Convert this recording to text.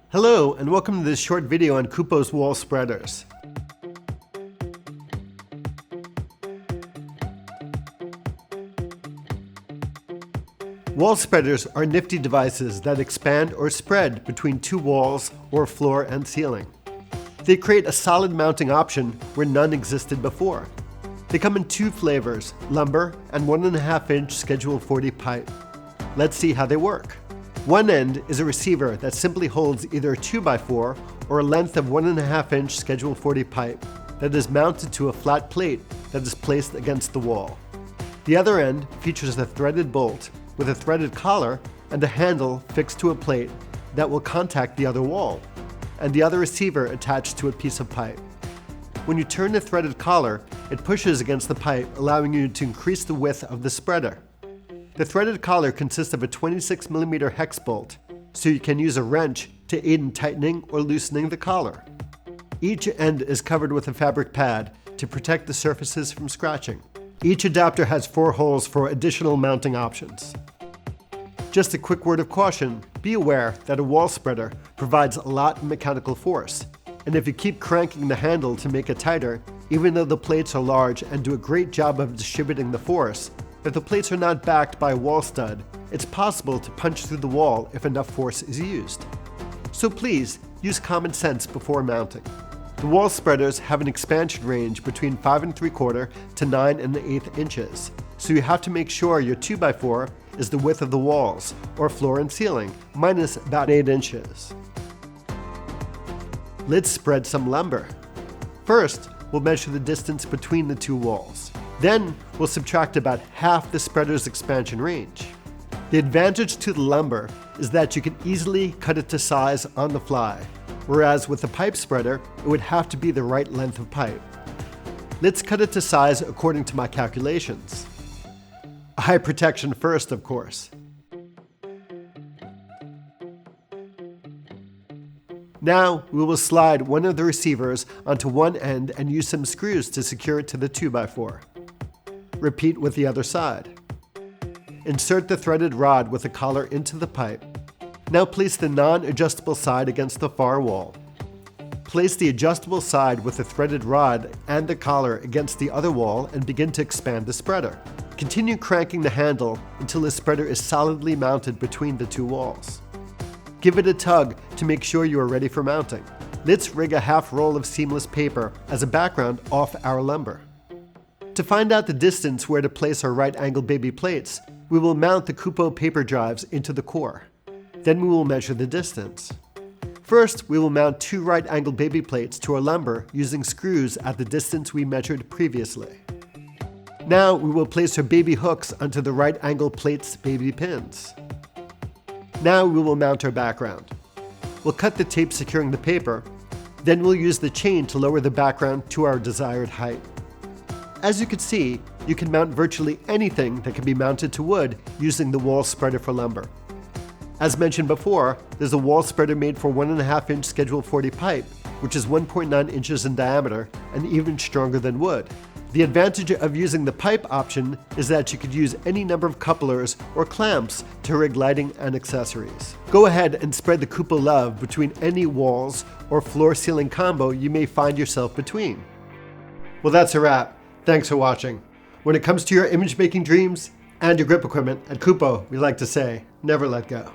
Hello, and welcome to this short video on Kupo's wall spreaders. Wall spreaders are nifty devices that expand or spread between two walls or floor and ceiling. They create a solid mounting option where none existed before. They come in two flavors, lumber and 1.5-inch Schedule 40 pipe. Let's see how they work. One end is a receiver that simply holds either a 2x4 or a length of 1.5-inch Schedule 40 pipe that is mounted to a flat plate that is placed against the wall. The other end features a threaded bolt with a threaded collar and a handle fixed to a plate that will contact the other wall, and the other receiver attached to a piece of pipe. When you turn the threaded collar, it pushes against the pipe, allowing you to increase the width of the spreader. The threaded collar consists of a 26mm hex bolt, so you can use a wrench to aid in tightening or loosening the collar. Each end is covered with a fabric pad to protect the surfaces from scratching. Each adapter has 4 holes for additional mounting options. Just a quick word of caution, be aware that a wall spreader provides a lot of mechanical force, and if you keep cranking the handle to make it tighter, even though the plates are large and do a great job of distributing the force, if the plates are not backed by a wall stud, it's possible to punch through the wall if enough force is used. So please, use common sense before mounting. The wall spreaders have an expansion range between 5 3/4 to 9 1/8 inches, so you have to make sure your 2x4 is the width of the walls, or floor and ceiling, minus about 8 inches. Let's spread some lumber. First, we'll measure the distance between the two walls. Then, we'll subtract about half the spreader's expansion range. The advantage to the lumber is that you can easily cut it to size on the fly, whereas with the pipe spreader, it would have to be the right length of pipe. Let's cut it to size according to my calculations. Eye protection first, of course. Now, we will slide one of the receivers onto one end and use some screws to secure it to the 2x4. Repeat with the other side. Insert the threaded rod with the collar into the pipe. Now place the non-adjustable side against the far wall. Place the adjustable side with the threaded rod and the collar against the other wall and begin to expand the spreader. Continue cranking the handle until the spreader is solidly mounted between the two walls. Give it a tug to make sure you are ready for mounting. Let's rig a half roll of seamless paper as a background off our lumber. To find out the distance where to place our right-angle baby plates, we will mount the Kupo paper drives into the core. Then we will measure the distance. First, we will mount 2 right-angle baby plates to our lumber using screws at the distance we measured previously. Now we will place our baby hooks onto the right-angle plates' baby pins. Now we will mount our background. We'll cut the tape securing the paper, then we'll use the chain to lower the background to our desired height. As you can see, you can mount virtually anything that can be mounted to wood using the wall spreader for lumber. As mentioned before, there's a wall spreader made for 1.5-inch Schedule 40 pipe, which is 1.9 inches in diameter and even stronger than wood. The advantage of using the pipe option is that you could use any number of couplers or clamps to rig lighting and accessories. Go ahead and spread the Kupo love between any walls or floor-ceiling combo you may find yourself between. Well, that's a wrap. Thanks for watching. When it comes to your image-making dreams and your grip equipment, at Kupo, we like to say, never let go.